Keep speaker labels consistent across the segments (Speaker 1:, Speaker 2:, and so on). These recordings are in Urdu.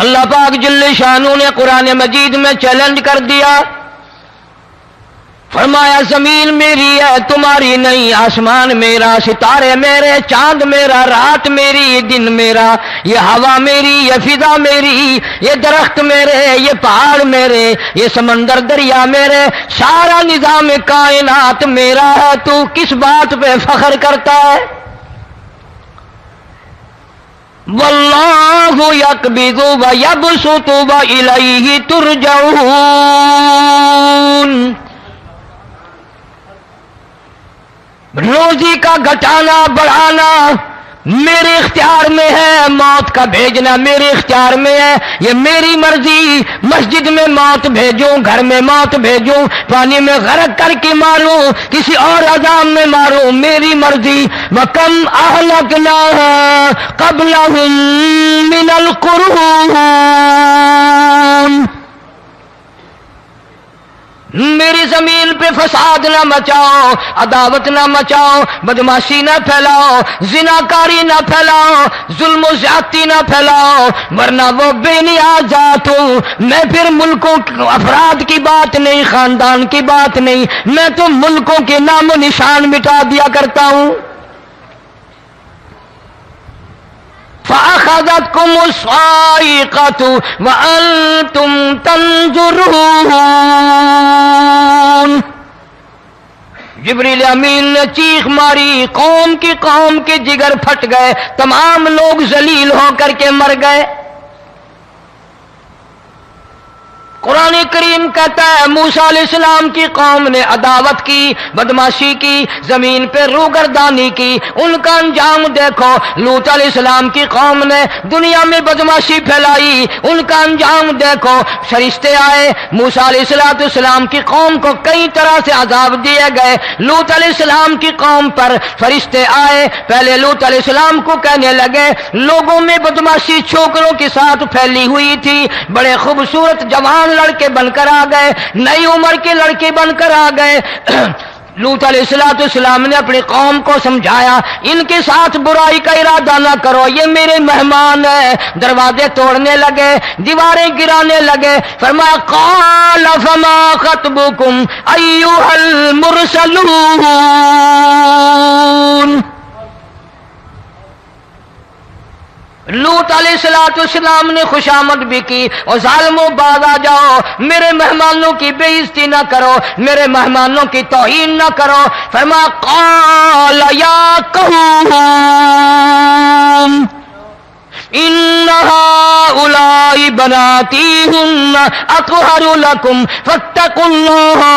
Speaker 1: اللہ پاک جل شانہ نے قرآن مجید میں چیلنج کر دیا، فرمایا زمین میری ہے تمہاری نہیں، آسمان میرا، ستارے میرے، چاند میرا، رات میری، دن میرا، یہ ہوا میری، یہ فضا میری، یہ درخت میرے، یہ پہاڑ میرے، یہ سمندر دریا میرے، سارا نظام کائنات میرا ہے، تو کس بات پہ فخر کرتا ہے؟ واللہ یقبض ویبسط والیہ ترجعون، روزی کا گھٹانا بڑھانا میرے اختیار میں ہے، موت کا بھیجنا میرے اختیار میں ہے، یہ میری مرضی، مسجد میں موت بھیجوں، گھر میں موت بھیجوں، پانی میں غرق کر کے ماروں، کسی اور عذاب میں ماروں، میری مرضی۔ وَكَمْ أَهْلَكْنَا قَبْلَهُمْ مِنَ الْقُرُونِ، میری زمین پہ فساد نہ مچاؤ، عداوت نہ مچاؤ، بدماشی نہ پھیلاؤ، زناکاری نہ پھیلاؤ، ظلم و زیادتی نہ پھیلاؤ، ورنہ وہ بے نیاز ذات ہوں۔ میں پھر ملکوں افراد کی بات نہیں، خاندان کی بات نہیں، میں تو ملکوں کے نام و نشان مٹا دیا کرتا ہوں۔ فَأَخَذَتْكُمُ الصَّاعِقَةُ وَأَنْتُمْ تَنْظُرُونَ، جبریل امین نے چیخ ماری، قوم کے جگر پھٹ گئے، تمام لوگ ذلیل ہو کر کے مر گئے۔ قرآن کریم کہتا ہے موسیٰ علیہ السلام کی قوم نے عداوت کی، بدماشی کی، زمین پہ روگردانی کی، ان کا انجام دیکھو۔ لوط علیہ السلام کی قوم نے دنیا میں بدماشی پھیلائی، ان کا انجام دیکھو۔ فرشتے آئے، موسیٰ علیہ السلام کی قوم کو کئی طرح سے عذاب دیے گئے۔ لوط علیہ السلام کی قوم پر فرشتے آئے، پہلے لوط علیہ السلام کو کہنے لگے، لوگوں میں بدماشی چھوکروں کے ساتھ پھیلی ہوئی تھی، بڑے خوبصورت جوان لڑکے بن کر آ گئے، نئی عمر کے لڑکے بن کر آ گئے۔ لوط علیہ السلام نے اپنی قوم کو سمجھایا، ان کے ساتھ برائی کا ارادہ نہ کرو، یہ میرے مہمان ہیں۔ دروازے توڑنے لگے، دیواریں گرانے لگے، فرمایا قال فما خطبکم ایھا المرسلون، لوط علیہ السلام نے خوشامد بھی کی، اور ظالموں باز آ جاؤ، میرے مہمانوں کی بے عزتی نہ کرو، میرے مہمانوں کی توہین نہ کرو۔ فرمایا قال یا قوم ان هؤلاء بناتی هن اطہر لکم فاتقوا اللہ۔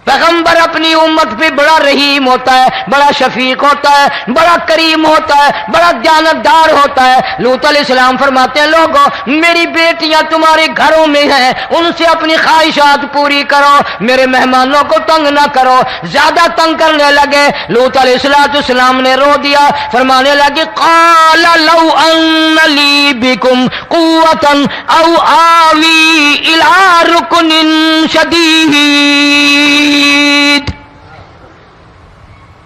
Speaker 1: پیغمبر اپنی امت پہ بڑا رحیم ہوتا ہے، بڑا شفیق ہوتا ہے، بڑا کریم ہوتا ہے، بڑا دیانتدار ہوتا ہے۔ لوط علیہ السلام فرماتے ہیں لوگوں میری بیٹیاں تمہارے گھروں میں ہیں، ان سے اپنی خواہشات پوری کرو، میرے مہمانوں کو تنگ نہ کرو۔ زیادہ تنگ کرنے لگے، لوط علیہ السلام نے رو دیا، فرمانے لگے قال لو ان لی بکم قوة او آوی الی رکن شدید،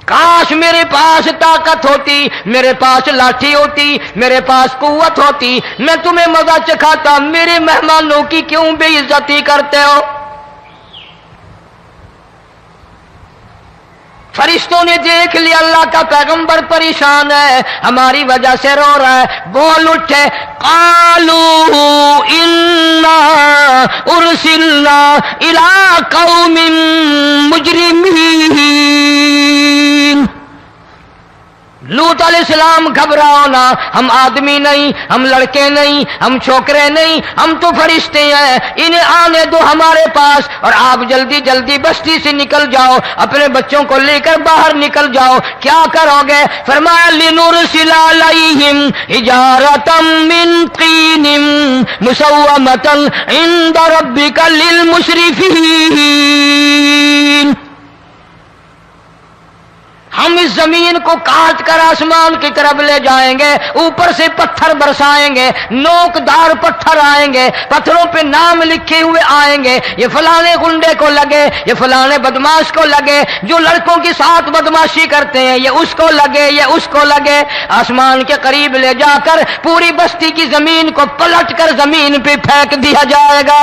Speaker 1: کاش میرے پاس طاقت ہوتی، میرے پاس لاٹھی ہوتی، میرے پاس قوت ہوتی، میں تمہیں مزہ چکھاتا، میرے مہمانوں کی کیوں بے عزتی کرتے ہو؟ فرشتوں نے دیکھ لیا اللہ کا پیغمبر پریشان ہے، ہماری وجہ سے رو رہا ہے، بول اٹھے قالوا انا ارسلنا الى قوم مجرمین۔ لوط علیہ السلام گھبراؤ نہ، ہم آدمی نہیں، ہم لڑکے نہیں، ہم چھوکرے نہیں، ہم تو فرشتے ہیں، انہیں آنے دو ہمارے پاس، اور آپ جلدی جلدی بستی سے نکل جاؤ، اپنے بچوں کو لے کر باہر نکل جاؤ۔ کیا کرو گے؟ فرمایا لنرسل علیہم حجارۃ من طین مسومۃ عند ربک للمسرفین۔ ہم اس زمین کو کاٹ کر آسمان کی طرف لے جائیں گے، اوپر سے پتھر برسائیں گے، نوکدار پتھر آئیں گے، پتھروں پہ نام لکھے ہوئے آئیں گے، یہ فلانے گنڈے کو لگے، یہ فلانے بدماش کو لگے، جو لڑکوں کے ساتھ بدماشی کرتے ہیں یہ اس کو لگے، یہ اس کو لگے۔ آسمان کے قریب لے جا کر پوری بستی کی زمین کو پلٹ کر زمین پہ پھینک دیا جائے گا۔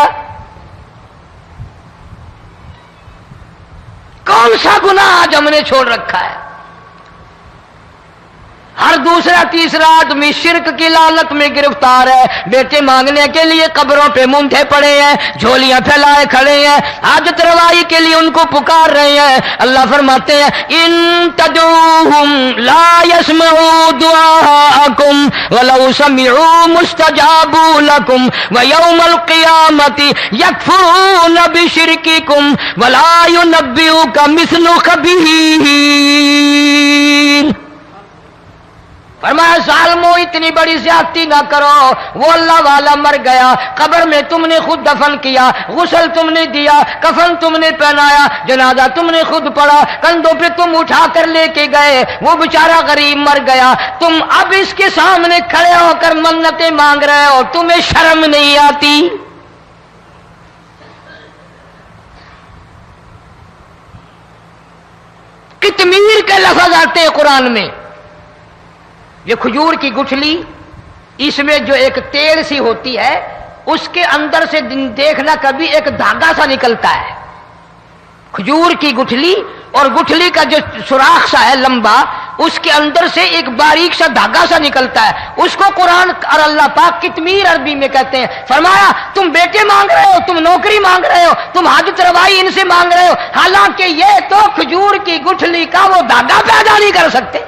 Speaker 1: کون سا گناہ آج ہم نے چھوڑ رکھا ہے؟ ہر دوسرا تیسرا آدمی شرک کی لعنت میں گرفتار ہے، بیٹے مانگنے کے لیے قبروں پہ مونڈھے پڑے ہیں، جھولیاں پھیلائے کھڑے ہیں، حاجت روائی کے لیے ان کو پکار رہے ہیں۔ اللہ فرماتے ہیں ان تدعوہم لا يسمعوا دعاءکم ولو سمعوا مستجابوا لکم ویوم القیامت یکفرون بشرککم ولا ینبئک مثل خبیر۔ فرمایا ظالمو اتنی بڑی زیادتی نہ کرو، وہ اللہ والا مر گیا، قبر میں تم نے خود دفن کیا، غسل تم نے دیا، کفن تم نے پہنایا، جنازہ تم نے خود پڑھا، کندھوں پہ تم اٹھا کر لے کے گئے، وہ بیچارہ غریب مر گیا، تم اب اس کے سامنے کھڑے ہو کر منتیں مانگ رہے ہو، تمہیں شرم نہیں آتی؟ قطمیر کے لفظ آتے ہیں قرآن میں۔ یہ کھجور کی گٹھلی، اس میں جو ایک تیل سی ہوتی ہے، اس کے اندر سے دیکھنا کبھی ایک دھاگا سا نکلتا ہے۔ کھجور کی گٹھلی اور گٹھلی کا جو سوراخ سا ہے لمبا، اس کے اندر سے ایک باریک سا دھاگا سا نکلتا ہے، اس کو قرآن اور اللہ پاک قطمیر عربی میں کہتے ہیں۔ فرمایا تم بیٹے مانگ رہے ہو، تم نوکری مانگ رہے ہو، تم حاجت روائی ان سے مانگ رہے ہو، حالانکہ یہ تو کھجور کی گٹھلی کا وہ دھاگا پیدا نہیں کر سکتے۔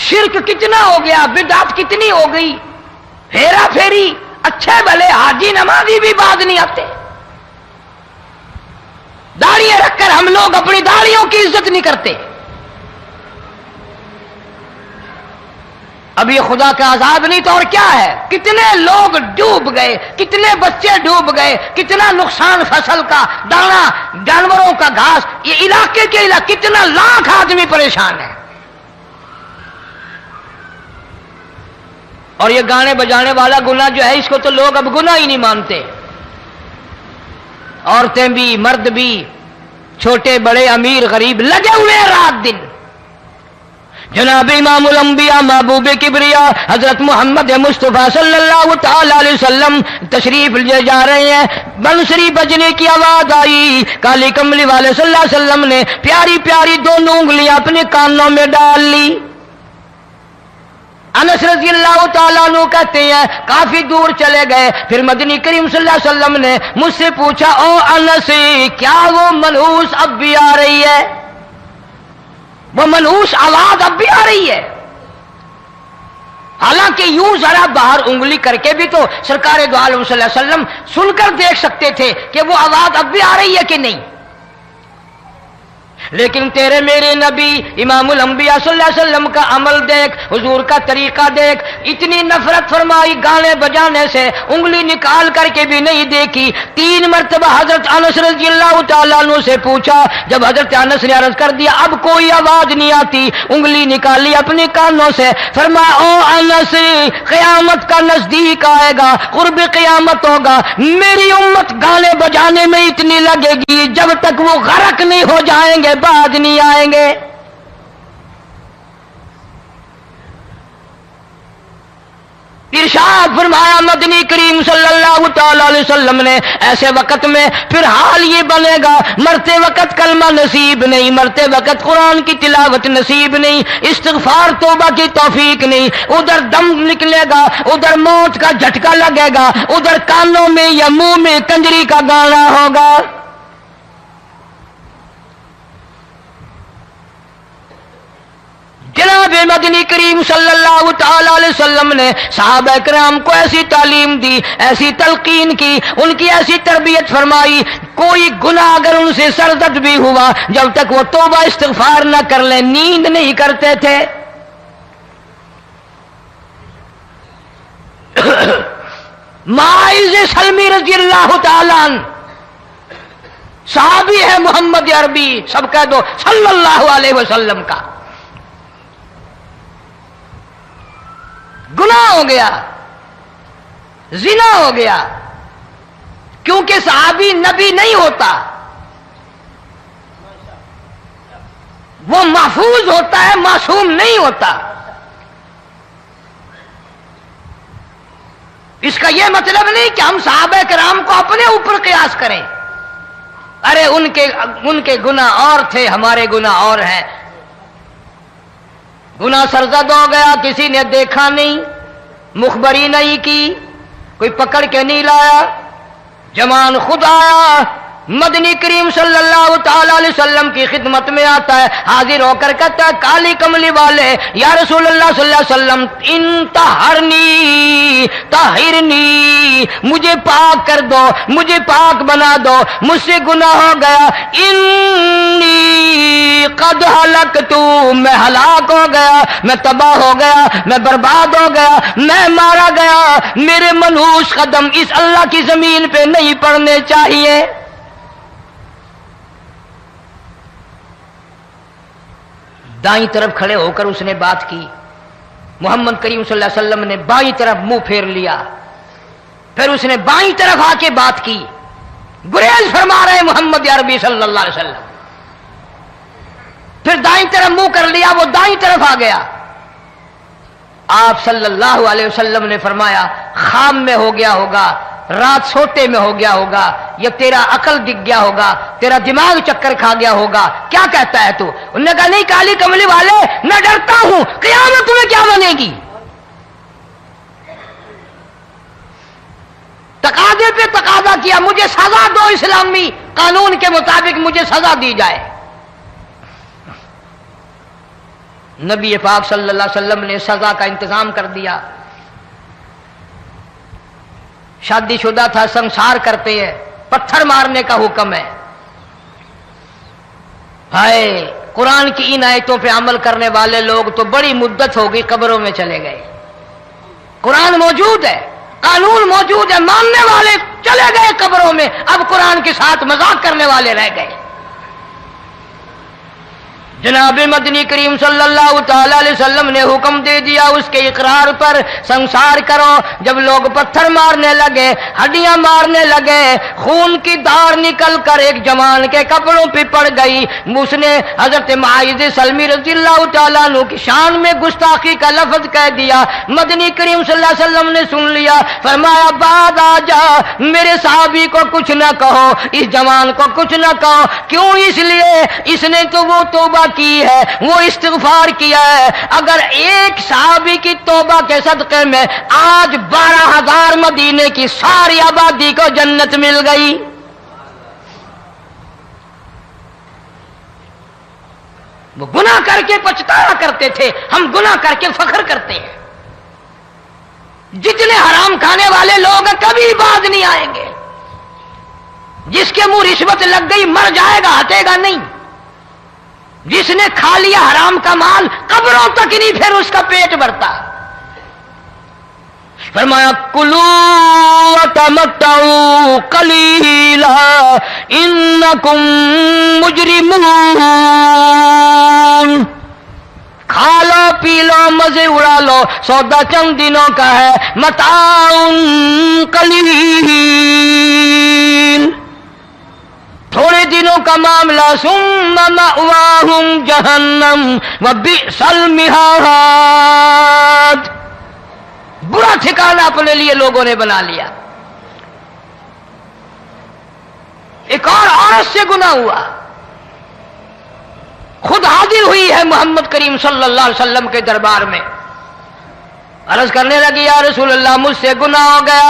Speaker 1: شرک کتنا ہو گیا، بدعت کتنی ہو گئی، ہیرا پھیری، اچھے بھلے حاجی نمازی بھی باز نہیں آتے۔ داڑیاں رکھ کر ہم لوگ اپنی داڑیوں کی عزت نہیں کرتے۔ اب یہ خدا کا عذاب نہیں تو اور کیا ہے؟ کتنے لوگ ڈوب گئے، کتنے بچے ڈوب گئے، کتنا نقصان فصل کا، دانا، جانوروں کا گھاس، یہ علاقے کے علاقے کتنا لاکھ آدمی پریشان ہے۔ اور یہ گانے بجانے والا گناہ جو ہے، اس کو تو لوگ اب گناہ ہی نہیں مانتے۔ عورتیں بھی، مرد بھی، چھوٹے بڑے، امیر غریب لگے ہوئے ہیں رات دن۔ جناب امام الانبیاء محبوب کبریا حضرت محمد مصطفیٰ صلی اللہ تعالی علیہ وسلم تشریف لے جا رہے ہیں، بنسری بجنے کی آواز آئی، کالی کملی والے صلی اللہ علیہ وسلم نے پیاری پیاری دونوں انگلیاں اپنے کانوں میں ڈال لی۔ انس رضی اللہ تعالیٰ عنہ کہتے ہیں کافی دور چلے گئے، پھر مدنی کریم صلی اللہ علیہ وسلم نے مجھ سے پوچھا او انس، کیا وہ منحوس اب بھی آ رہی ہے؟ وہ منحوس آواز اب بھی آ رہی ہے؟ حالانکہ یوں ذرا باہر انگلی کر کے بھی تو سرکار دو عالم صلی اللہ علیہ وسلم سن کر دیکھ سکتے تھے کہ وہ آواز اب بھی آ رہی ہے کہ نہیں۔ لیکن تیرے میرے نبی امام الانبیاء صلی اللہ علیہ وسلم کا عمل دیکھ، حضور کا طریقہ دیکھ، اتنی نفرت فرمائی گانے بجانے سے، انگلی نکال کر کے بھی نہیں دیکھی۔ 3 مرتبہ حضرت انس رضی اللہ تعالیٰ عنہ سے پوچھا، جب حضرت انس نے عرض کر دیا اب کوئی آواز نہیں آتی، انگلی نکالی اپنے کانوں سے، فرمایا او انس، قیامت کا نزدیک آئے گا، قرب قیامت ہوگا، میری امت گانے بجانے میں اتنی لگے گی جب تک وہ غرق نہیں ہو جائیں گے بعد نہیں آئیں گے۔ ارشاد فرمایا مدنی کریم صلی اللہ تعالی علیہ وسلم نے ایسے وقت میں پھر حال یہ بنے گا، مرتے وقت کلمہ نصیب نہیں، مرتے وقت قرآن کی تلاوت نصیب نہیں، استغفار توبہ کی توفیق نہیں، ادھر دم نکلے گا، ادھر موت کا جھٹکا لگے گا، ادھر کانوں میں یا منہ میں کنجری کا گانا ہوگا۔ جناب مدنی کریم صلی اللہ تعالی علیہ وسلم نے صحابہ کرام کو ایسی تعلیم دی، ایسی تلقین کی، ان کی ایسی تربیت فرمائی، کوئی گناہ اگر ان سے سرزد بھی ہوا جب تک وہ توبہ استغفار نہ کر لیں نیند نہیں کرتے تھے۔ ماعز سلمی رضی اللہ تعالیٰ عنہ صحابی ہے محمد عربی، سب کہہ دو صلی اللہ علیہ وسلم کا، گناہ ہو گیا، زنا ہو گیا، کیونکہ صحابی نبی نہیں ہوتا، وہ محفوظ ہوتا ہے، معصوم نہیں ہوتا۔ اس کا یہ مطلب نہیں کہ ہم صحابہ کرام کو اپنے اوپر قیاس کریں، ارے ان کے گناہ اور تھے، ہمارے گناہ اور ہیں۔ گناہ سرزد ہو گیا، کسی نے دیکھا نہیں، مخبری نہیں کی، کوئی پکڑ کے نہیں لایا، جمان خود آیا، مدنی کریم صلی اللہ تعالی علیہ وسلم کی خدمت میں آتا ہے، حاضر ہو کر کہتا ہے کالی کملی والے یا رسول اللہ صلی اللہ علیہ وسلم انطہرنی طہرنی، مجھے پاک کر دو، مجھے پاک بنا دو، مجھ سے گناہ ہو گیا، انی قد ہلکت، میں ہلاک ہو گیا، میں تباہ ہو گیا، میں برباد ہو گیا، میں مارا گیا، میرے منحوس قدم اس اللہ کی زمین پہ نہیں پڑنے چاہیے۔ دائیں طرف کھڑے ہو کر اس نے بات کی، محمد کریم صلی اللہ علیہ وسلم نے بائیں طرف منہ پھیر لیا، پھر اس نے بائیں طرف آ کے بات کی، گریز فرما رہے محمد عربی صلی اللہ علیہ وسلم، پھر دائیں طرف منہ کر لیا، وہ دائیں طرف آ گیا۔ آپ صلی اللہ علیہ وسلم نے فرمایا خواب میں ہو گیا ہوگا، رات سوتے میں ہو گیا ہوگا، یا تیرا عقل دکھ گیا ہوگا، تیرا دماغ چکر کھا گیا ہوگا، کیا کہتا ہے تو؟ انہوں نے کہا نہیں کالی کملی والے، میں ڈرتا ہوں قیامت تمہیں کیا بنے گی، تقاضے پہ تقاضا کیا، مجھے سزا دو، اسلامی قانون کے مطابق مجھے سزا دی جائے۔ نبی پاک صلی اللہ علیہ وسلم نے سزا کا انتظام کر دیا۔ شادی شدہ تھا، سنسار کرتے ہیں، پتھر مارنے کا حکم ہے۔ ہائے قرآن کی ان آیتوں پہ عمل کرنے والے لوگ تو بڑی مدت ہو گئی قبروں میں چلے گئے۔ قرآن موجود ہے، قانون موجود ہے، ماننے والے چلے گئے قبروں میں، اب قرآن کے ساتھ مذاق کرنے والے رہ گئے۔ جناب مدنی کریم صلی اللہ تعالی علیہ وسلم نے حکم دے دیا اس کے اقرار پر سنسار کرو۔ جب لوگ پتھر مارنے لگے، ہڈیاں مارنے لگے، خون کی دھار نکل کر ایک جوان کے کپڑوں پہ پڑ گئی، اس نے حضرت معاذ سلمی رضی اللہ تعالیٰ عنہ کی شان میں گستاخی کا لفظ کہہ دیا۔ مدنی کریم صلی اللہ علیہ وسلم نے سن لیا، فرمایا بعد آ جا، میرے صحابی کو کچھ نہ کہو، اس جوان کو کچھ نہ کہو۔ کیوں؟ اس لیے اس نے تو وہ توبہ کی ہے، وہ استغفار کیا ہے۔ اگر ایک صحابی کی توبہ کے صدقے میں آج 12,000 مدینے کی ساری آبادی کو جنت مل گئی۔ وہ گناہ کر کے پچھتایا کرتے تھے، ہم گناہ کر کے فخر کرتے ہیں۔ جتنے حرام کھانے والے لوگ ہیں کبھی باز نہیں آئیں گے۔ جس کے منہ رشوت لگ گئی مر جائے گا، ہٹے گا نہیں۔ جس نے کھا لیا حرام کا مال قبروں تک نہیں پھر اس کا پیٹ بھرتا۔ فرمایا کلو وتمتعوا قلیلا انکم مجرمون، کھا لو پی لو مزے اڑا لو، سودا چند دنوں کا ہے، متاع قلیل، تھوڑے دنوں کا معاملہ، ثم مأواہم جہنم وبئس المہاد، برا ٹھکانہ اپنے لیے لوگوں نے بنا لیا۔ ایک اور عورت سے گناہ ہوا، خود حاضر ہوئی ہے محمد کریم صلی اللہ علیہ وسلم کے دربار میں، عرض کرنے لگی یا رسول اللہ مجھ سے گناہ ہو گیا،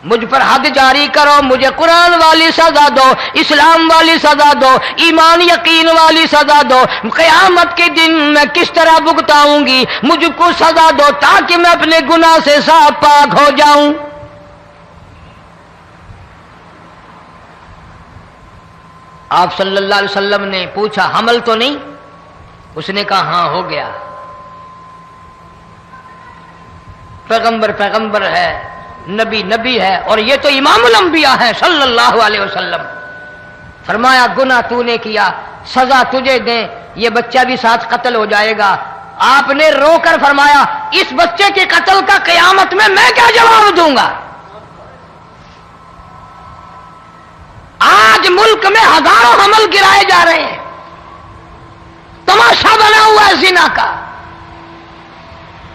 Speaker 1: مجھ پر حد جاری کرو، مجھے قرآن والی سزا دو، اسلام والی سزا دو، ایمان یقین والی سزا دو، قیامت کے دن میں کس طرح بھگتاؤں گی، مجھ کو سزا دو تاکہ میں اپنے گناہ سے صاف پاک ہو جاؤں۔ آپ صلی اللہ علیہ وسلم نے پوچھا حمل تو نہیں؟ اس نے کہا ہاں ہو گیا۔ پیغمبر ہے، نبی ہے، اور یہ تو امام الانبیاء ہے صلی اللہ علیہ وسلم۔ فرمایا گناہ تو نے کیا، سزا تجھے دیں، یہ بچہ بھی ساتھ قتل ہو جائے گا۔ آپ نے رو کر فرمایا اس بچے کے قتل کا قیامت میں کیا جواب دوں گا؟ آج ملک میں ہزاروں حمل گرائے جا رہے ہیں، تماشا بنا ہوا ہے زنا کا۔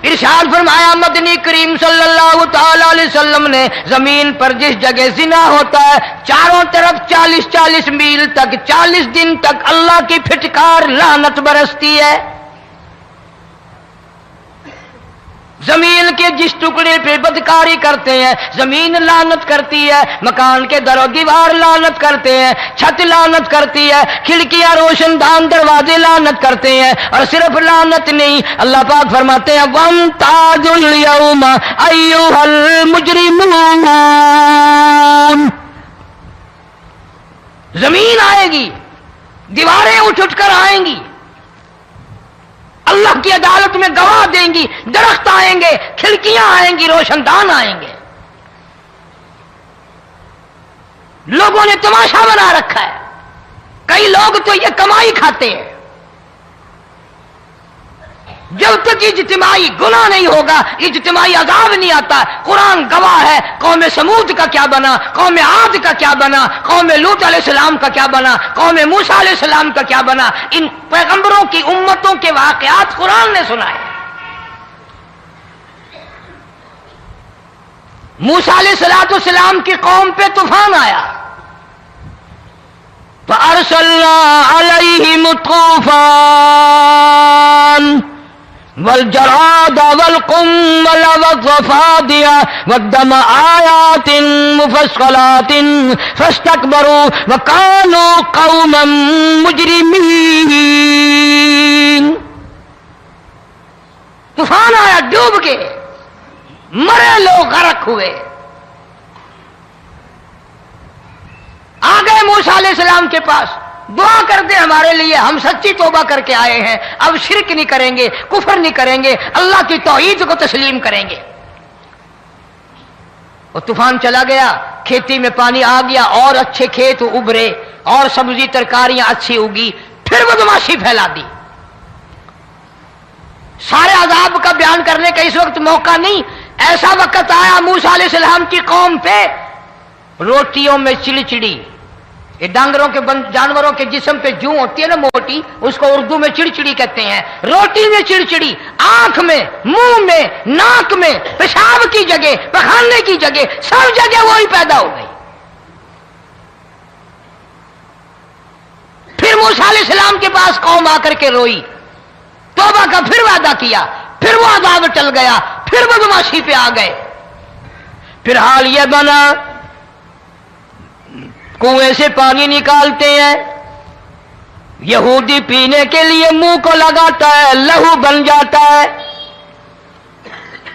Speaker 1: ارشاد فرمایا مدنی کریم صلی اللہ تعالی علیہ وسلم نے زمین پر جس جگہ زنا ہوتا ہے چاروں طرف 40 میل تک 40 دن تک اللہ کی پھٹکار لعنت برستی ہے۔ زمین کے جس ٹکڑے پہ بدکاری کرتے ہیں زمین لعنت کرتی ہے، مکان کے در و دیوار لعنت کرتے ہیں، چھت لعنت کرتی ہے، کھڑکیاں روشن دان دروازے لعنت کرتے ہیں، اور صرف لعنت نہیں، اللہ پاک فرماتے ہیں وَامْتَازُوا الْيَوْمَ أَيُّهَا الْمُجْرِمُونَ۔ زمین آئے گی، دیواریں اٹھ کر آئیں گی، اللہ کی عدالت میں گواہ دیں گی، درخت آئیں گے، کھڑکیاں آئیں گی، روشن دان آئیں گے۔ لوگوں نے تماشا بنا رکھا ہے، کئی لوگ تو یہ کمائی کھاتے ہیں۔ جب تک اجتماعی گناہ نہیں ہوگا اجتماعی عذاب نہیں آتا۔ قرآن گواہ ہے، قوم سمود کا کیا بنا، قوم عاد کا کیا بنا، قوم لوط علیہ السلام کا کیا بنا، قوم موسیٰ علیہ السلام کا کیا بنا۔ ان پیغمبروں کی امتوں کے واقعات قرآن نے سنائے۔ موسیٰ علیہ السلام کی قوم پہ طوفان آیا، فَأَرْسَلْنَا عَلَيْهِمُ الطُّوفَانَ والجراد والقمل والضفادع والدم آيات مفصلات فاستكبروا وكانوا قوما مجرمين۔ طوفان آیا، ڈوب گئے، مرے لوگ، غرق ہوئے۔ آ گئے موسیٰ علیہ السلام کے پاس، دعا کر دے ہمارے لیے، ہم سچی توبہ کر کے آئے ہیں، اب شرک نہیں کریں گے، کفر نہیں کریں گے، اللہ کی توحید کو تسلیم کریں گے۔ اور طوفان چلا گیا، کھیتی میں پانی آ گیا، اور اچھے کھیت ابھرے، اور سبزی ترکاریاں اچھی اگی، پھر بدماشی پھیلا دی۔ سارے عذاب کا بیان کرنے کا اس وقت موقع نہیں، ایسا وقت آیا موسیٰ علیہ السلام کی قوم پہ روٹیوں میں چڑچڑی، یہ ڈانگروں کے جانوروں کے جسم پہ جوں ہوتی ہے نا موٹی، اس کو اردو میں چڑچڑی کہتے ہیں۔ روٹی میں چڑچڑی، آنکھ میں، منہ میں، ناک میں، پیشاب کی جگہ، پخانے کی جگہ، سب جگہ وہی پیدا ہو گئی۔ پھر موسیٰ علیہ السلام کے پاس قوم آ کر کے روئی، توبہ کا پھر وعدہ کیا، پھر وہ عذاب ٹل گیا، پھر بدماشی پہ آ گئے۔ پھر حال یہ بنا کنویں سے پانی نکالتے ہیں، یہودی پینے کے لیے منہ کو لگاتا ہے، لہو بن جاتا ہے۔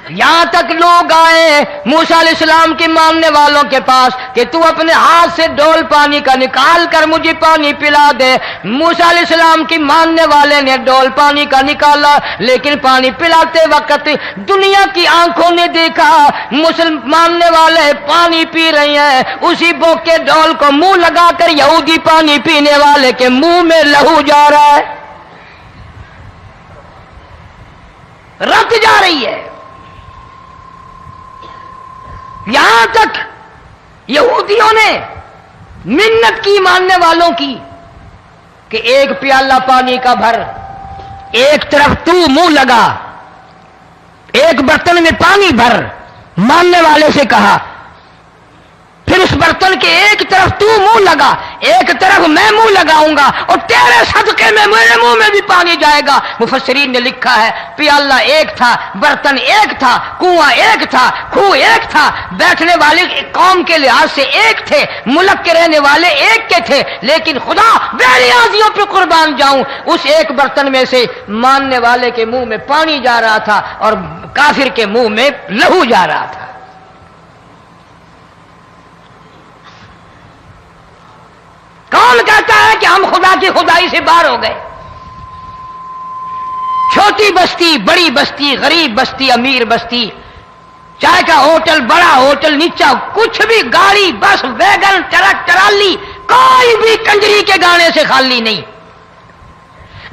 Speaker 1: یہاں تک لوگ آئے موسیٰ علیہ السلام کے ماننے والوں کے پاس کہ تو اپنے ہاتھ سے ڈول پانی کا نکال کر مجھے پانی پلا دے۔ موسیٰ علیہ السلام کی ماننے والے نے ڈول پانی کا نکالا، لیکن پانی پلاتے وقت دنیا کی آنکھوں نے دیکھا ماننے والے پانی پی رہے ہیں، اسی بوک کے ڈول کو منہ لگا کر یہودی پانی پینے والے کے منہ میں لہو جا رہا ہے، رت جا رہی ہے۔ یہاں تک یہودیوں نے منت کی ماننے والوں کی کہ ایک پیالہ پانی کا بھر، ایک طرف تو منہ لگا، ایک برتن میں پانی بھر، ماننے والے سے کہا، پھر اس برتن کے ایک طرف تو منہ لگا، ایک طرف میں منہ لگاؤں گا، اور تیرے صدقے میں میرے منہ میں بھی پانی جائے گا۔ مفسرین نے لکھا ہے پیالہ ایک تھا، برتن ایک تھا، کنواں ایک تھا، کھو ایک تھا، بیٹھنے والے قوم کے لحاظ سے ایک تھے، ملک کے رہنے والے ایک کے تھے، لیکن خدا بے نیازیوں پہ قربان جاؤں، اس ایک برتن میں سے ماننے والے کے منہ میں پانی جا رہا تھا اور کافر کے منہ میں لہو جا رہا تھا۔ کون کہتا ہے کہ ہم خدا کی خدائی سے باہر ہو گئے؟ چھوٹی بستی، بڑی بستی، غریب بستی، امیر بستی، چائے کا ہوٹل، بڑا ہوٹل، نیچا کچھ بھی، گاڑی، بس، ویگن، ٹرک، ٹرالی، کوئی بھی کنجری کے گانے سے خالی نہیں.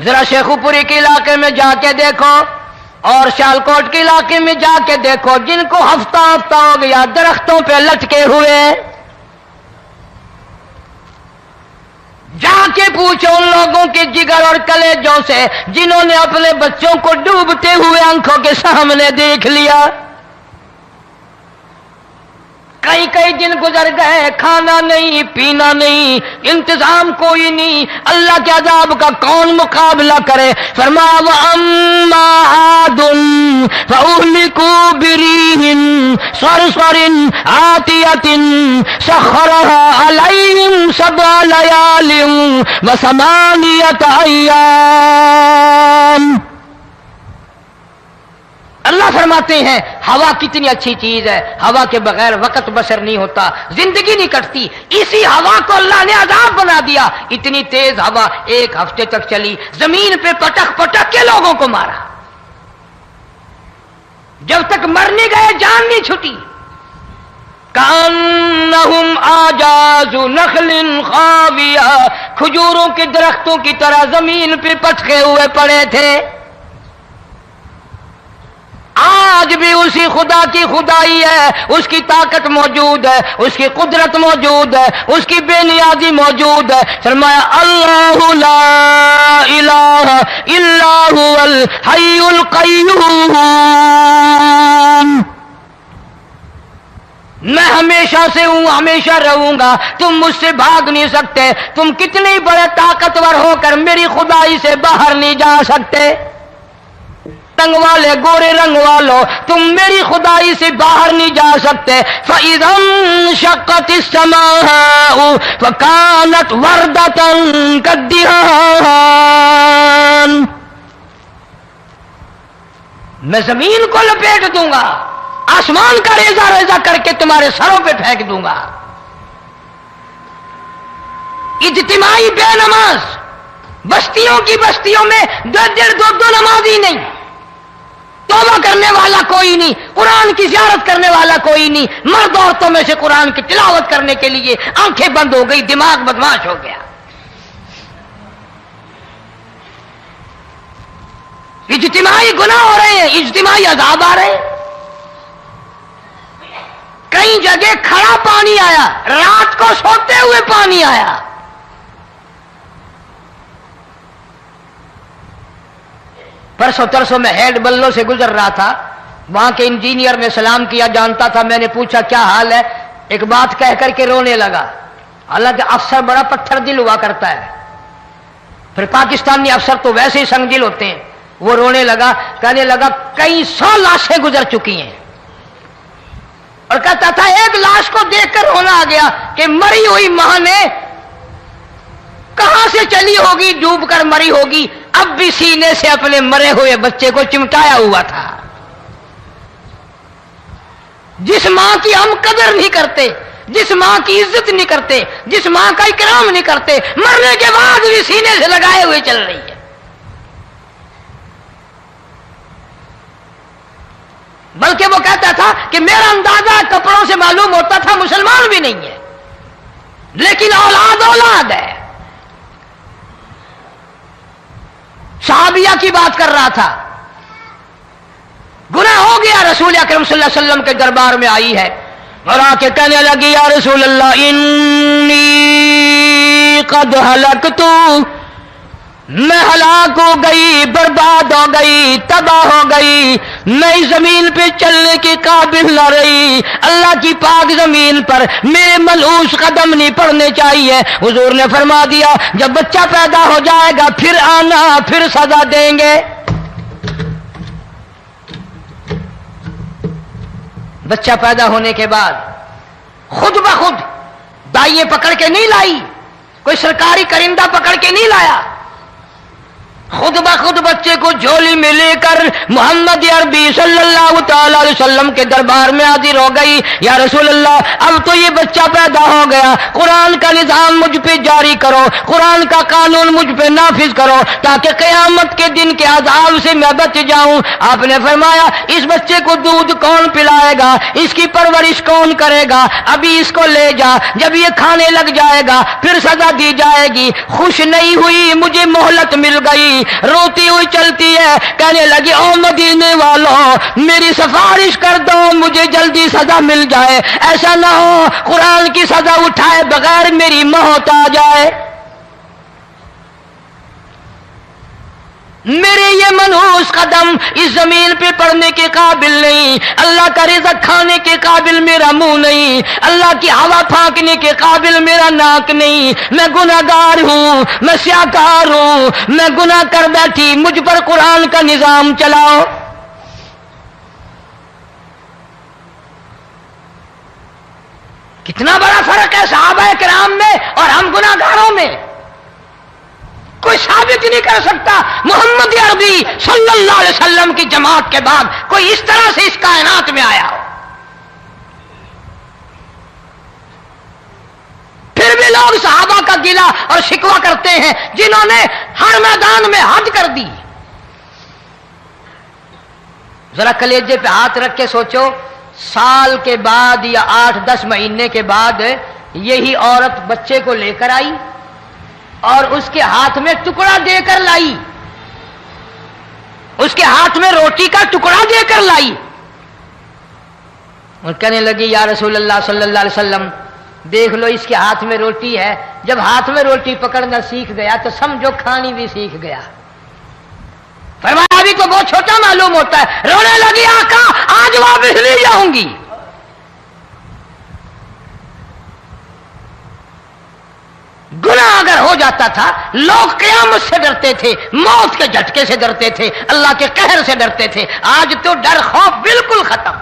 Speaker 1: ذرا شیخو پوری کے علاقے میں جا کے دیکھو اور سیالکوٹ کے علاقے میں جا کے دیکھو جن کو ہفتہ ہفتہ ہو گیا درختوں پہ لٹکے ہوئے، جا کے پوچھو ان لوگوں کے جگر اور کلیجوں سے جنہوں نے اپنے بچوں کو ڈوبتے ہوئے آنکھوں کے سامنے دیکھ لیا. کئی کئی دن گزر گئے، کھانا نہیں پینا نہیں، انتظام کوئی نہیں، اللہ کے عذاب کا کون مقابلہ کرے؟ فرمایا وَأَمَّا عَادٌ فَأُهْلِكُوا بِرِيحٍ صَرْصَرٍ عَاتِيَةٍ سَخَّرَهَا عَلَيْهِمْ 7 لَيَالٍ و8 أَيَّامٍ. اللہ فرماتے ہیں ہوا کتنی اچھی چیز ہے، ہوا کے بغیر وقت بسر نہیں ہوتا، زندگی نہیں کٹتی. اسی ہوا کو اللہ نے عذاب بنا دیا. اتنی تیز ہوا 1 ہفتے تک چلی، زمین پہ پٹک پٹک کے لوگوں کو مارا. جب تک مر نہیں گئے جان نہیں چھٹی. کأنہم اعجاز نخل خاویہ، کھجوروں کے درختوں کی طرح زمین پہ پٹکے ہوئے پڑے تھے. آج بھی اسی خدا کی خدائی ہے، اس کی طاقت موجود ہے، اس کی قدرت موجود ہے، اس کی بے نیازی موجود ہے. فرمایا اللہ لا الہ الا هو الحی القیوم. میں ہمیشہ سے ہوں، ہمیشہ رہوں گا، تم مجھ سے بھاگ نہیں سکتے. تم کتنے بڑے طاقتور ہو کر میری خدائی سے باہر نہیں جا سکتے. رنگ والے گورے رنگ والو تم میری خدائی سے باہر نہیں جا سکتے. فَإِذَا انشَقَّتِ السَّمَاءُ فَكَانَتْ وَرْدَةً كَالدِّهَانِ. میں زمین کو لپیٹ دوں گا، آسمان کا ریزہ ریزہ کر کے تمہارے سروں پہ پھینک دوں گا. اجتماعی بے نماز، بستیوں کی بستیوں میں 2 نمازی نہیں، توبہ کرنے والا کوئی نہیں، قرآن کی زیارت کرنے والا کوئی نہیں. مرد عورتوں میں سے قرآن کی تلاوت کرنے کے لیے آنکھیں بند ہو گئی، دماغ بدماش ہو گیا. اجتماعی گناہ ہو رہے ہیں، اجتماعی عذاب آ رہے ہیں. کئی جگہ کھڑا پانی آیا، رات کو سوتے ہوئے پانی آیا. پرسوں ترسوں میں ہیڈ بلوں سے گزر رہا تھا، وہاں کے انجینئر نے سلام کیا، جانتا تھا. میں نے پوچھا کیا حال ہے؟ ایک بات کہہ کر کے رونے لگا. حالانکہ افسر بڑا پتھر دل ہوا کرتا ہے، پھر پاکستانی افسر تو ویسے ہی سنگ دل ہوتے ہیں. وہ رونے لگا، کہنے لگا کئی 100 لاشیں گزر چکی ہیں، اور کہتا تھا ایک لاش کو دیکھ کر رونا آ گیا کہ مری ہوئی ماں نے کہاں سے چلی ہوگی، ڈوب کر مری ہوگی، اب بھی سینے سے اپنے مرے ہوئے بچے کو چمٹایا ہوا تھا. جس ماں کی ہم قدر نہیں کرتے، جس ماں کی عزت نہیں کرتے، جس ماں کا اکرام نہیں کرتے، مرنے کے بعد بھی سینے سے لگائے ہوئے چل رہی ہے. بلکہ وہ کہتا تھا کہ میرا اندازہ کپڑوں سے معلوم ہوتا تھا مسلمان بھی نہیں ہے، لیکن اولاد اولاد ہے. صحابیہ کی بات کر رہا تھا، گناہ ہو گیا، رسول اکرم صلی اللہ علیہ وسلم کے دربار میں آئی ہے اور آ کے کہنے لگی یا رسول اللہ انی قد ہلکت، میں ہلاک ہو گئی، برباد ہو گئی، تباہ ہو گئی، میں زمین پہ چلنے کے قابل نہ رہی. اللہ کی پاک زمین پر میرے ملعوس قدم نہیں پڑنے چاہیے. حضور نے فرما دیا جب بچہ پیدا ہو جائے گا پھر آنا، پھر سزا دیں گے. بچہ پیدا ہونے کے بعد خود بخود دائیں پکڑ کے نہیں لائی، کوئی سرکاری کرندہ پکڑ کے نہیں لایا. خود بخود بچے کو جھولی میں لے کر محمد عربی صلی اللہ تعالی علیہ وسلم کے دربار میں حاضر ہو گئی. یا رسول اللہ، اب تو یہ بچہ پیدا ہو گیا، قرآن کا نظام مجھ پہ جاری کرو، قرآن کا قانون مجھ پہ نافذ کرو تاکہ قیامت کے دن کے عذاب سے میں بچ جاؤں. آپ نے فرمایا اس بچے کو دودھ کون پلائے گا، اس کی پرورش کون کرے گا، ابھی اس کو لے جا، جب یہ کھانے لگ جائے گا پھر سزا دی جائے گی. خوش نہیں ہوئی، مجھے مہلت مل گئی، روتی ہوئی چلتی ہے، کہنے لگی او مدینے والوں میری سفارش کر دو، مجھے جلدی سزا مل جائے، ایسا نہ ہو قرآن کی سزا اٹھائے بغیر میری موت آ جائے. میرے یہ منحوس قدم اس زمین پہ پڑنے کے قابل نہیں، اللہ کا رزق کھانے کے قابل میرا منہ نہیں، اللہ کی ہوا پھانکنے کے قابل میرا ناک نہیں، میں گناہگار ہوں، میں سیاکار ہوں، میں گناہ کر بیٹھی، مجھ پر قرآن کا نظام چلاؤ. کتنا بڑا فرق ہے صحابہ کرام میں اور ہم گناہگاروں میں. کوئی ثابت نہیں کر سکتا محمد عربی صلی اللہ علیہ وسلم کی جماعت کے بعد کوئی اس طرح سے اس کائنات میں آیا ہو. پھر بھی لوگ صحابہ کا گلہ اور شکوہ کرتے ہیں جنہوں نے ہر میدان میں حد کر دی. ذرا کلیجے پہ ہاتھ رکھ کے سوچو، سال کے بعد یا 8-10 مہینے کے بعد یہی عورت بچے کو لے کر آئی اور اس کے ہاتھ میں ٹکڑا دے کر لائی، اس کے ہاتھ میں روٹی کا ٹکڑا دے کر لائی اور کہنے لگی یا رسول اللہ صلی اللہ علیہ وسلم دیکھ لو اس کے ہاتھ میں روٹی ہے. جب ہاتھ میں روٹی پکڑنا سیکھ گیا تو سمجھو کھانی بھی سیکھ گیا. فرمایا ابھی تو بہت چھوٹا معلوم ہوتا ہے. رونے لگی آقا آج واپس نہیں جاؤں گی. گناہ اگر ہو جاتا تھا لوگ قیامت سے ڈرتے تھے، موت کے جھٹکے سے ڈرتے تھے، اللہ کے قہر سے ڈرتے تھے. آج تو ڈر خوف بالکل ختم.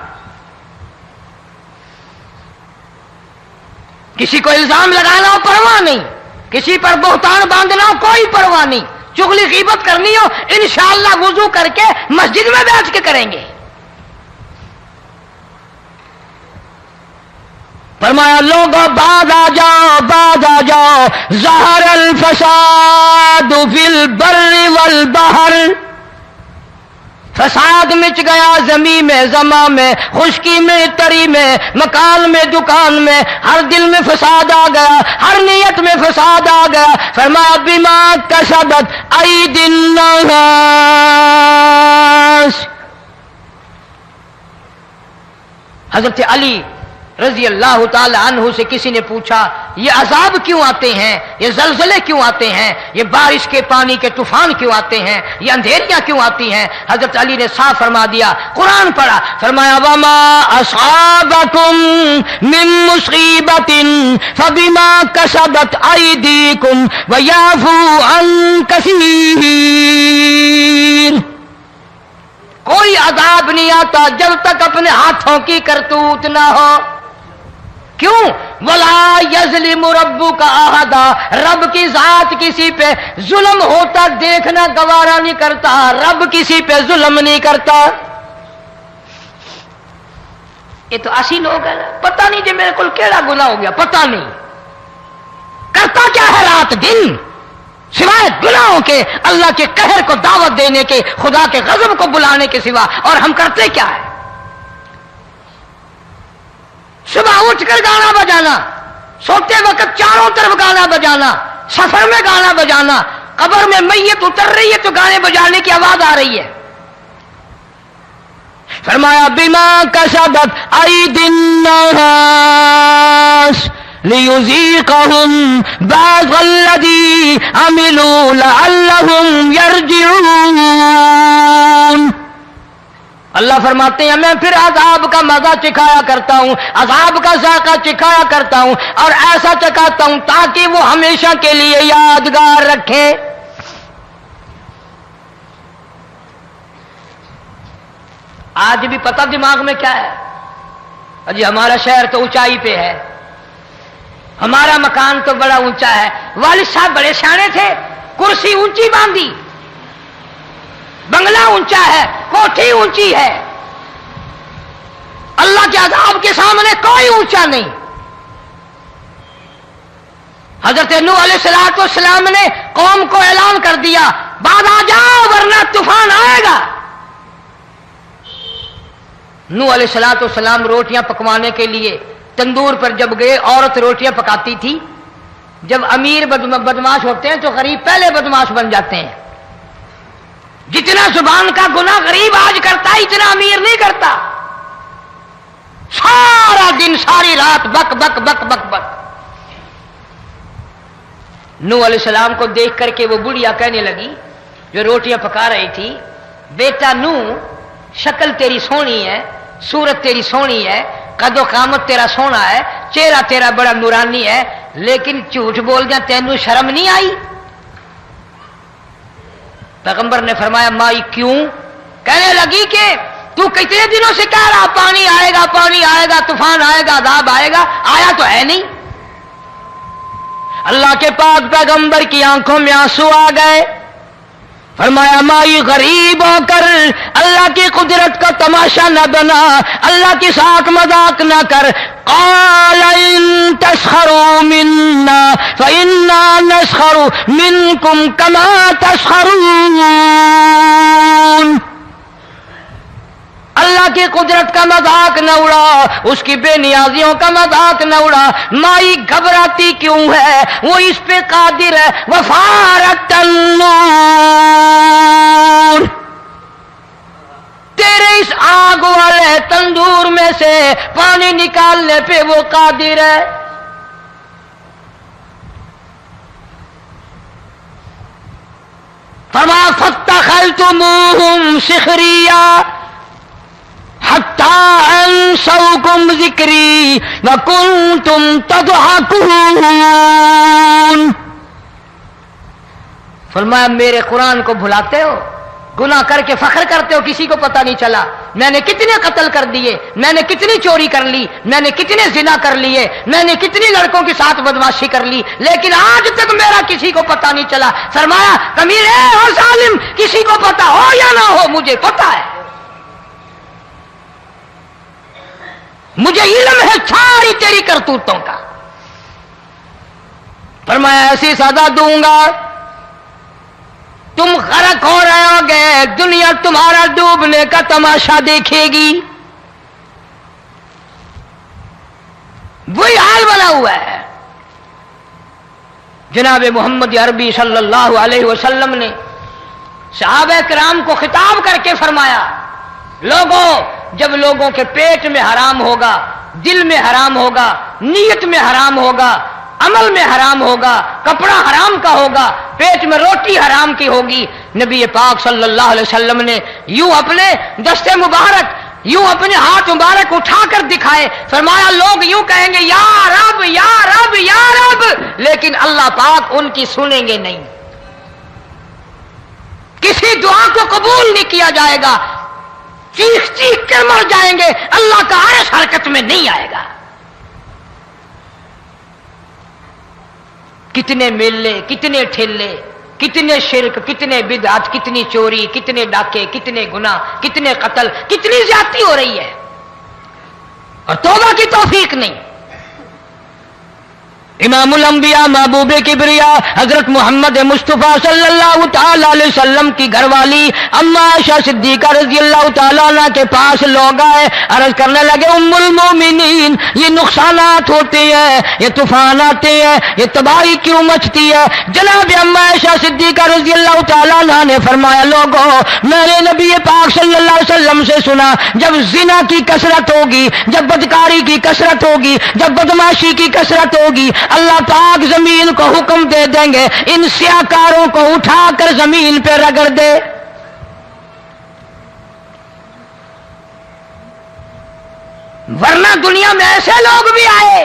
Speaker 1: کسی کو الزام لگانا ہو پرواہ نہیں، کسی پر بہتان باندھنا ہو کوئی پرواہ نہیں، چغلی غیبت کرنی ہو انشاءاللہ وضو کر کے مسجد میں بیٹھ کے کریں گے. فرمایا لوگوں بعد آ جاؤ ظہر الفساد فی البر والبحر. فساد مچ گیا زمین میں، زماں میں، خشکی میں، تری میں، مکان میں، دکان میں، ہر دل میں فساد آ گیا، ہر نیت میں فساد آ گیا. فرمایا بما کسبت ایدی الناس. حضرت علی رضی اللہ تعالی عنہ سے کسی نے پوچھا یہ عذاب کیوں آتے ہیں، یہ زلزلے کیوں آتے ہیں، یہ بارش کے پانی کے طوفان کیوں آتے ہیں، یہ اندھیریاں کیوں آتی ہیں؟ حضرت علی نے صاف فرما دیا، قرآن پڑھا، فرمایا وما اصابکم من مصیبت فبما کسبت ایدیکم ویعفو عن کثیر. کوئی عذاب نہیں آتا جب تک اپنے ہاتھوں کی کرتوت نہ ہو. کیوں؟ ولا یظلم ربک احدا. رب کی ذات کسی پہ ظلم ہوتا دیکھنا گوارا نہیں کرتا، رب کسی پہ ظلم نہیں کرتا. یہ تو اسی لوگ ہیں، پتہ نہیں جی میرے کو کیڑا گناہ ہو گیا، پتہ نہیں کرتا کیا ہے رات دن سوائے گناہوں کے، اللہ کے قہر کو دعوت دینے کے، خدا کے غضب کو بلانے کے سوا. اور ہم کرتے کیا ہے؟ صبح اٹھ کر گانا بجانا، سوتے وقت چاروں طرف گانا بجانا، سفر میں گانا بجانا، قبر میں میت اتر رہی ہے تو گانے بجانے کی آواز آ رہی ہے. فرمایا بما کسبت ایدی الناس لیذیقہم بعض الذی عملوا لعلہم یرجعون. اللہ فرماتے ہیں میں پھر عذاب کا مزہ چکھایا کرتا ہوں، عذاب کا ذائقہ چکھایا کرتا ہوں، اور ایسا چکھاتا ہوں تاکہ وہ ہمیشہ کے لیے یادگار رکھے. آج بھی پتہ دماغ میں کیا ہے؟ جی ہمارا شہر تو اونچائی پہ ہے، ہمارا مکان تو بڑا اونچا ہے. والد صاحب بڑے سیانے تھے، کرسی اونچی باندھی، بنگلہ اونچا ہے، کوٹھی اونچی ہے، اللہ کے عذاب کے سامنے کوئی اونچا نہیں۔ حضرت نوح علیہ السلام نے قوم کو اعلان کر دیا بعد آ جاؤ ورنہ طوفان آئے گا۔ نوح علیہ السلام روٹیاں پکوانے کے لیے تندور پر جب گئے، عورت روٹیاں پکاتی تھی۔ جب امیر بدماش ہوتے ہیں تو غریب پہلے بدماش بن جاتے ہیں۔ جتنا زبان کا گناہ غریب آج کرتا ہے اتنا امیر نہیں کرتا۔ سارا دن ساری رات بک بک بک بک بک۔ نوح علیہ السلام کو دیکھ کر کے وہ بڑھیا کہنے لگی جو روٹیاں پکا رہی تھی، بیٹا نوح، شکل تیری سونی ہے، صورت تیری سونی ہے، قد و قامت تیرا سونا ہے، چہرہ تیرا بڑا نورانی ہے، لیکن جھوٹ بول دیا تینوں شرم نہیں آئی؟ پیغمبر نے فرمایا مائی کیوں؟ کہنے لگی کہ تو کتنے دنوں سے کہہ رہا پانی آئے گا، پانی آئے گا، طوفان آئے گا، عذاب آئے گا، آیا تو ہے نہیں۔ اللہ کے پاک پیغمبر کی آنکھوں میں آنسو آ گئے۔ فرمایا مائی غریب ہو کر اللہ کی قدرت کا تماشا نہ بنا، اللہ کی ساتھ مذاق نہ کر۔ قال ان تسخروا منا فإنا نسخر منكم كما تسخرون۔ اللہ کی قدرت کا مذاق نہ اڑا، اس کی بے نیازیوں کا مذاق نہ اڑا۔ مائی گھبراتی کیوں ہے؟ وہ اس پہ قادر ہے۔ وفارت النور، تیرے اس آگ والے تندور میں سے پانی نکالنے پہ وہ قادر ہے۔ فرما فاتخذتموہم سخریا حتی انسوکم ذکری وکنتم تضحکون۔ فرمایا میرے قرآن کو بھلاتے ہو، گناہ کر کے فخر کرتے ہو، کسی کو پتہ نہیں چلا میں نے کتنے قتل کر دیے، میں نے کتنی چوری کر لی، میں نے کتنے زنا کر لیے، میں نے کتنی لڑکوں کے ساتھ بدماشی کر لی، لیکن آج تک میرا کسی کو پتہ نہیں چلا۔ فرمایا کمینے اور ظالم، کسی کو پتہ ہو یا نہ ہو مجھے پتہ ہے، مجھے علم ہے ساری تیری کرتوتوں کا۔ فرمایا ایسی سزا دوں گا تم غرق ہو رہے ہو گے، دنیا تمہارا ڈوبنے کا تماشا دیکھے گی۔ وہی حال بنا ہوا ہے۔ جناب محمد عربی صلی اللہ علیہ وسلم نے صحابہ کرام کو خطاب کر کے فرمایا لوگوں، جب لوگوں کے پیٹ میں حرام ہوگا، دل میں حرام ہوگا، نیت میں حرام ہوگا، عمل میں حرام ہوگا، کپڑا حرام کا ہوگا، پیٹ میں روٹی حرام کی ہوگی، نبی پاک صلی اللہ علیہ وسلم نے یوں اپنے دستے مبارک، یوں اپنے ہاتھ مبارک اٹھا کر دکھائے، فرمایا لوگ یوں کہیں گے یا رب یا رب یا رب، لیکن اللہ پاک ان کی سنیں گے نہیں، کسی دعا کو قبول نہیں کیا جائے گا، چیخ چیخ کر مر جائیں گے، اللہ کا عرش حرکت میں نہیں آئے گا۔ کتنے میلے، کتنے ٹھیلے، کتنے شرک، کتنے بدعت، کتنی چوری، کتنے ڈاکے، کتنے گناہ، کتنے قتل، کتنی زیادتی ہو رہی ہے اور توبہ کی توفیق نہیں۔ امام الانبیاء محبوب کبریا حضرت محمد مصطفیٰ صلی اللہ تعالی علیہ وسلم کی گھر والی اما عائشہ صدیقہ رضی اللہ تعالیٰ عنہ کے پاس لوگ آئے، عرض کرنے لگے ام المومنین یہ نقصانات ہوتے ہیں، یہ طوفان آتے ہیں، یہ تباہی کیوں مچتی ہے؟ جناب اما عائشہ صدیقہ رضی اللہ تعالیٰ عنہ نے فرمایا لوگوں، میں نے نبی پاک صلی اللہ علیہ وسلم سے سنا جب زنا کی کثرت ہوگی، جب بدکاری کی کثرت ہوگی، جب بدماشی کی کثرت ہوگی، اللہ پاک زمین کو حکم دے دیں گے ان سیاکاروں کو اٹھا کر زمین پہ رگڑ دے۔ ورنہ دنیا میں ایسے لوگ بھی آئے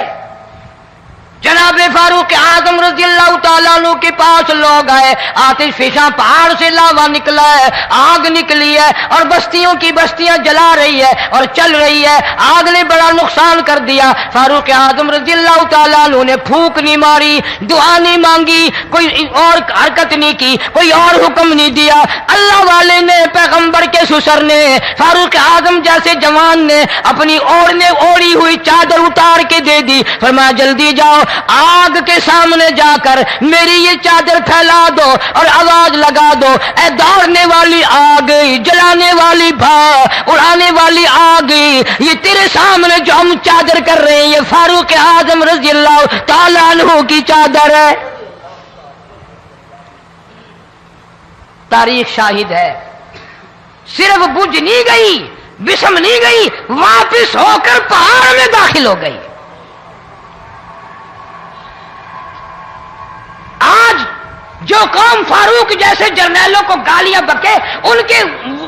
Speaker 1: جناب فاروق اعظم رضی اللہ تعالیٰ عنہ کے پاس لوگ آئے، آتش فشاں پہاڑ سے لاوا نکلا ہے، آگ نکلی ہے اور بستیوں کی بستیاں جلا رہی ہے اور چل رہی ہے، آگ نے بڑا نقصان کر دیا۔ فاروق اعظم رضی اللہ تعالیٰ عنہ نے پھونک نہیں ماری، دعا نہیں مانگی، کوئی اور حرکت نہیں کی، کوئی اور حکم نہیں دیا۔ اللہ والے نے، پیغمبر کے سسر نے، فاروق اعظم جیسے جوان نے اپنی اوڑھی ہوئی چادر اتار کے دے دی، فرمایا جلدی جاؤ، آگ کے سامنے جا کر میری یہ چادر پھیلا دو اور آواز لگا دو، اے دوڑنے والی آگ، جلانے والی اڑانے والی آگ، یہ تیرے سامنے جو ہم چادر کر رہے ہیں یہ فاروق اعظم رضی اللہ تعالیٰ عنہ کی چادر ہے۔ تاریخ شاہد ہے، صرف بجھ نہیں گئی، بسم نہیں گئی، واپس ہو کر پہاڑ میں داخل ہو گئی۔ آج جو قوم فاروق جیسے جرنیلوں کو گالیاں بکے، ان کے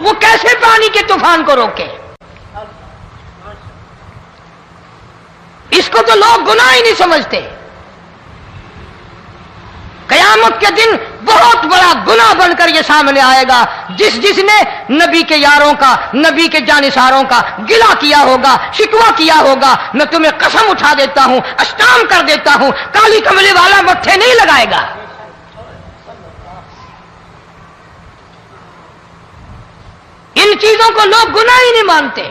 Speaker 1: وہ کیسے پانی کے طوفان کو روکے؟ اس کو تو لوگ گناہ ہی نہیں سمجھتے۔ قیامت کے دن بہت بڑا گناہ بن کر یہ سامنے آئے گا، جس نے نبی کے یاروں کا، نبی کے جانثاروں کا گلہ کیا ہوگا، شکوہ کیا ہوگا، میں تمہیں قسم اٹھا دیتا ہوں، اشتام کر دیتا ہوں، کالی کملی والا مٹھے نہیں لگائے گا۔ ان چیزوں کو لوگ گناہ ہی نہیں مانتے۔